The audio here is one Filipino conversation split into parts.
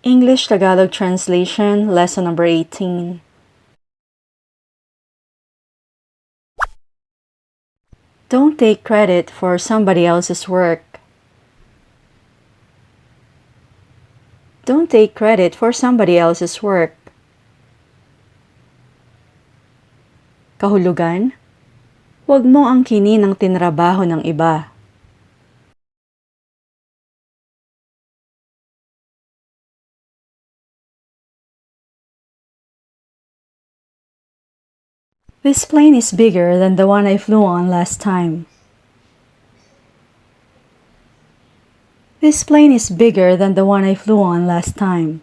English-Tagalog Translation, Lesson number 18. Don't take credit for somebody else's work. Don't take credit for somebody else's work. Kahulugan, huwag mo angkinin ang tinrabaho ng iba. This plane is bigger than the one I flew on last time. This plane is bigger than the one I flew on last time.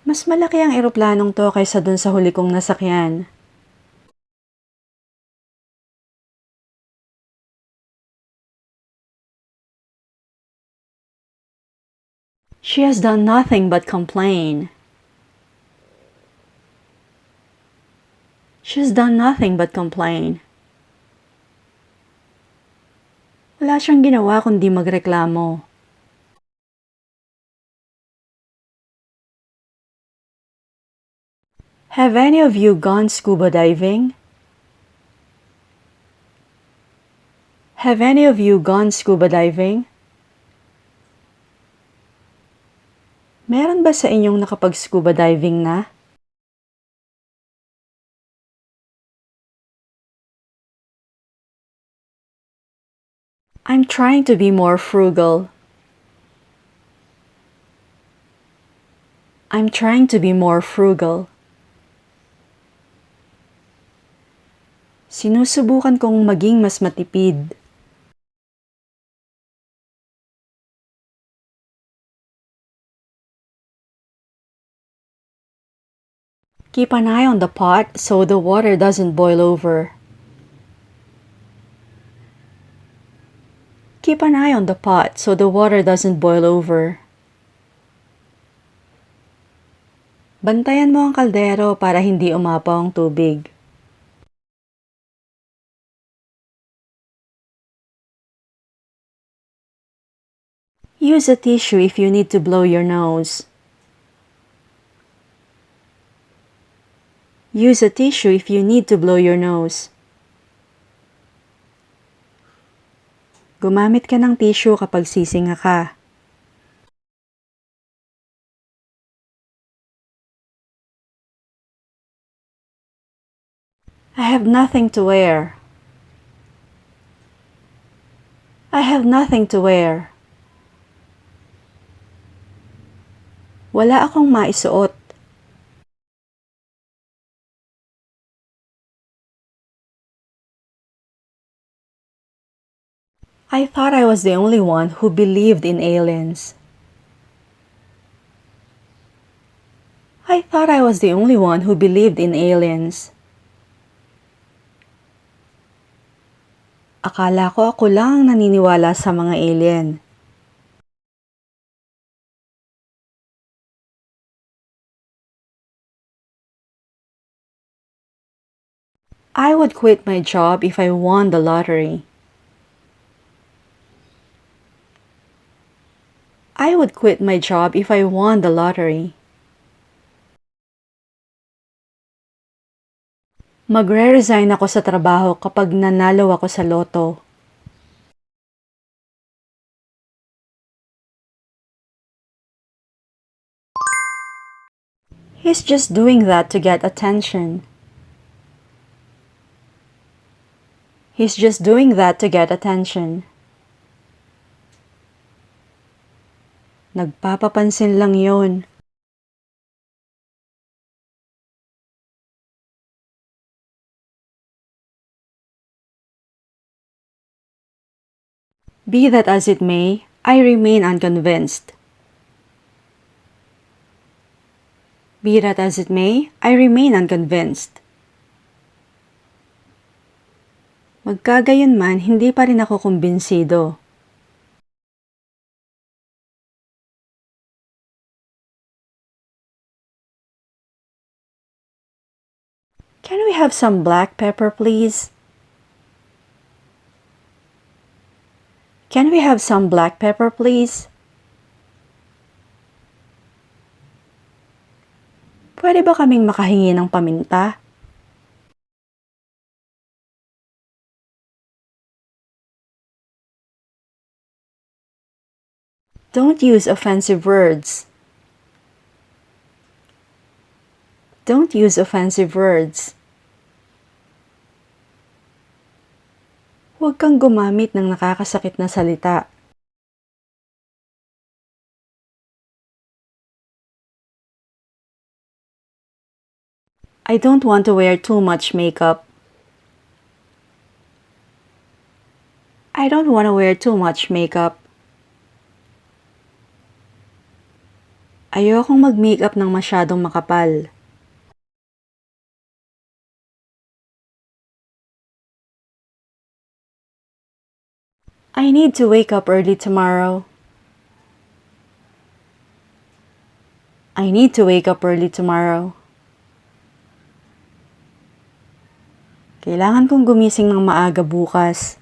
Mas malaki ang eroplanong to kaysa dun sa huli kong nasakyan. She has done nothing but complain. She's done nothing but complain. Wala siyang ginawa kundi magreklamo. Have any of you gone scuba diving? Have any of you gone scuba diving? Meron ba sa inyong nakapag-scuba diving na? I'm trying to be more frugal. I'm trying to be more frugal. Sinusubukan kong maging mas matipid. Keep an eye on the pot so the water doesn't boil over. Keep an eye on the pot so the water doesn't boil over. Bantayan mo ang kaldero para hindi umapaw ang tubig. Use a tissue if you need to blow your nose. Use a tissue if you need to blow your nose. Gumamit ka ng tissue kapag sisinga ka. I have nothing to wear. I have nothing to wear. Wala akong maisuot. I thought I was the only one who believed in aliens. I thought I was the only one who believed in aliens. Akala ko ako lang ang naniniwala sa mga alien. I would quit my job if I won the lottery. I would quit my job if I won the lottery. Magre-resign ako sa trabaho kapag nanalo ako sa loto. He's just doing that to get attention. He's just doing that to get attention. Nagpapapansin lang yun. Be that as it may, I remain unconvinced. Be that as it may, I remain unconvinced. Magkagayunman, hindi pa rin ako kumbinsido. Can we have some black pepper, please? Can we have some black pepper, please? Pwede ba kaming makahingi ng paminta? Don't use offensive words. Don't use offensive words. Huwag kang gumamit ng nakakasakit na salita. I don't want to wear too much makeup. I don't want to wear too much makeup. Ayokong mag-makeup ng masyadong makapal. I need to wake up early tomorrow. I need to wake up early tomorrow. Kailangan kong gumising ng maaga bukas.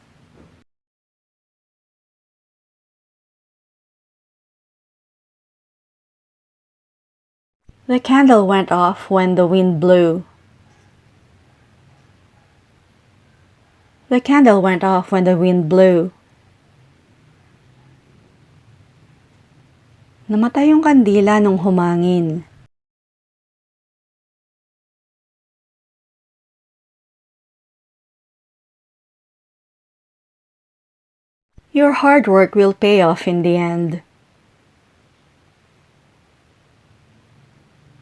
The candle went off when the wind blew. The candle went off when the wind blew. Namatay yung kandila nung humangin. Your hard work will pay off in the end.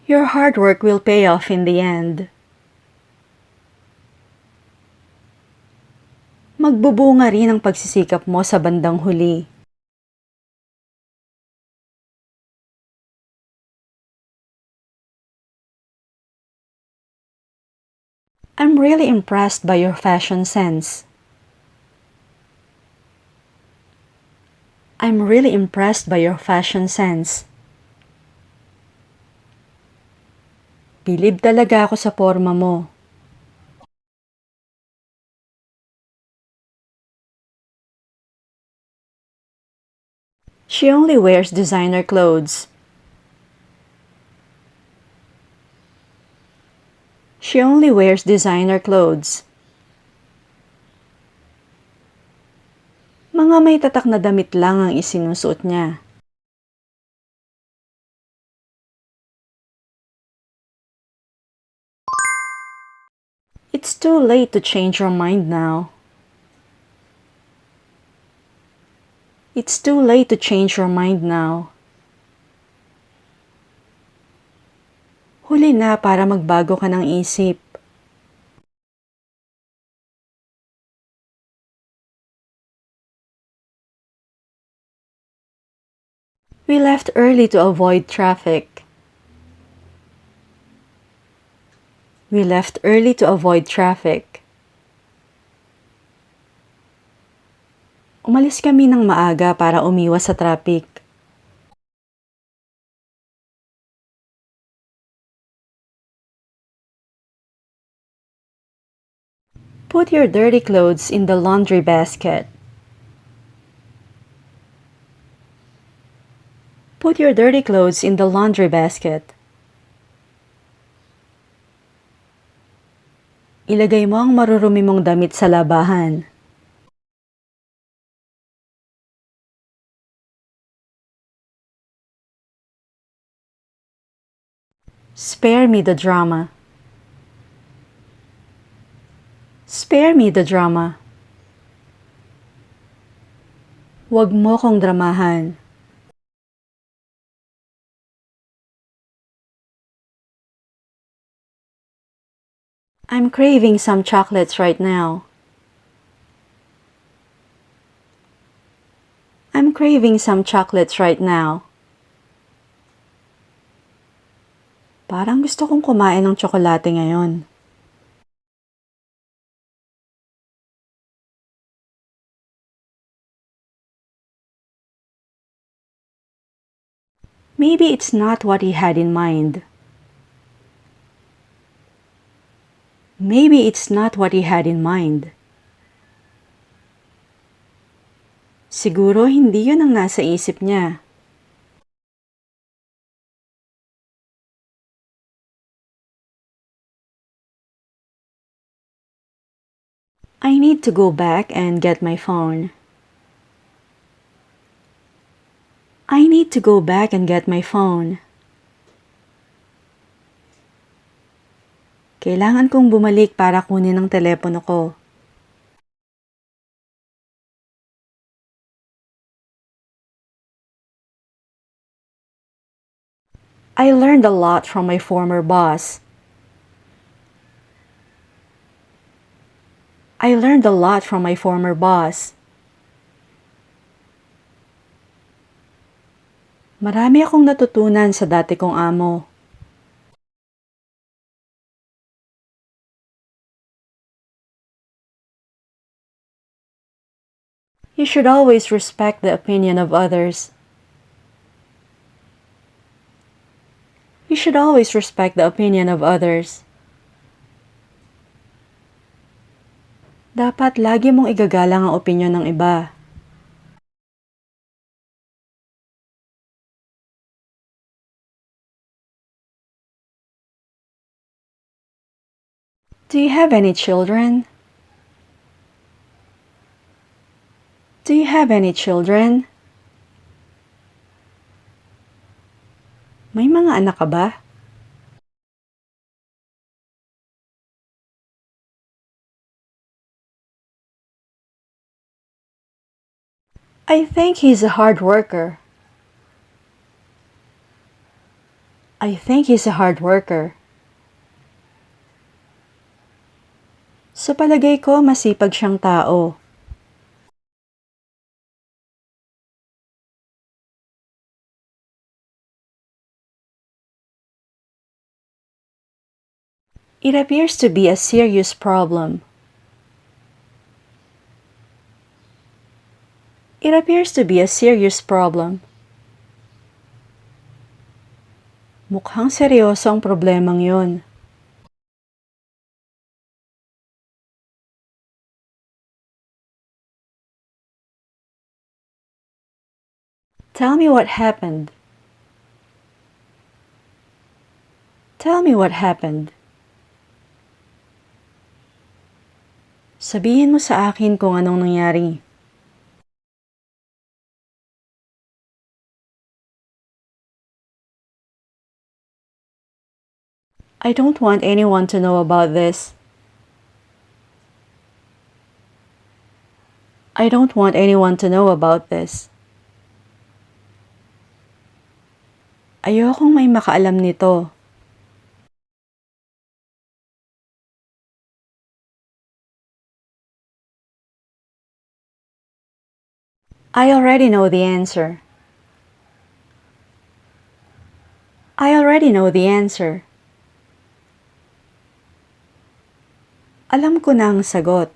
Your hard work will pay off in the end. Magbubunga rin ang pagsisikap mo sa bandang huli. I'm really impressed by your fashion sense. I'm really impressed by your fashion sense. Bilib talaga ako sa porma mo. She only wears designer clothes. She only wears designer clothes. Mga may tatak na damit lang ang isinusuot niya. It's too late to change your mind now. It's too late to change your mind now. Huli na para magbago ka ng isip. We left early to avoid traffic. We left early to avoid traffic. Umalis kami ng maaga para umiwas sa traffic. Put your dirty clothes in the laundry basket. Put your dirty clothes in the laundry basket. Ilagay mo ang marurumi mong damit sa labahan. Spare me the drama. Spare me the drama. Huwag mo kong dramahan. I'm craving some chocolates right now. I'm craving some chocolates right now. Parang gusto kong kumain ng tsokolate ngayon. Maybe it's not what he had in mind. Maybe it's not what he had in mind. Siguro hindi yun ang nasa isip niya. I need to go back and get my phone. I need to go back and get my phone. Kailangan kong bumalik para kunin ang telepono ko. I learned a lot from my former boss. I learned a lot from my former boss. Marami akong natutunan sa dati kong amo. You should always respect the opinion of others. You should always respect the opinion of others. Dapat lagi mong igagalang ang opinyon ng iba. Do you have any children? Do you have any children? May mga anak ka ba? I think he's a hard worker. I think he's a hard worker. Sa palagay ko, masipag siyang tao. It appears to be a serious problem. It appears to be a serious problem. Mukhang seryoso ang problemang yun. Tell me what happened. Tell me what happened. Sabihin mo sa akin kung anong nangyari. I don't want anyone to know about this. I don't want anyone to know about this. Ayokong may makaalam nito. I already know the answer. I already know the answer. Alam ko na ang sagot.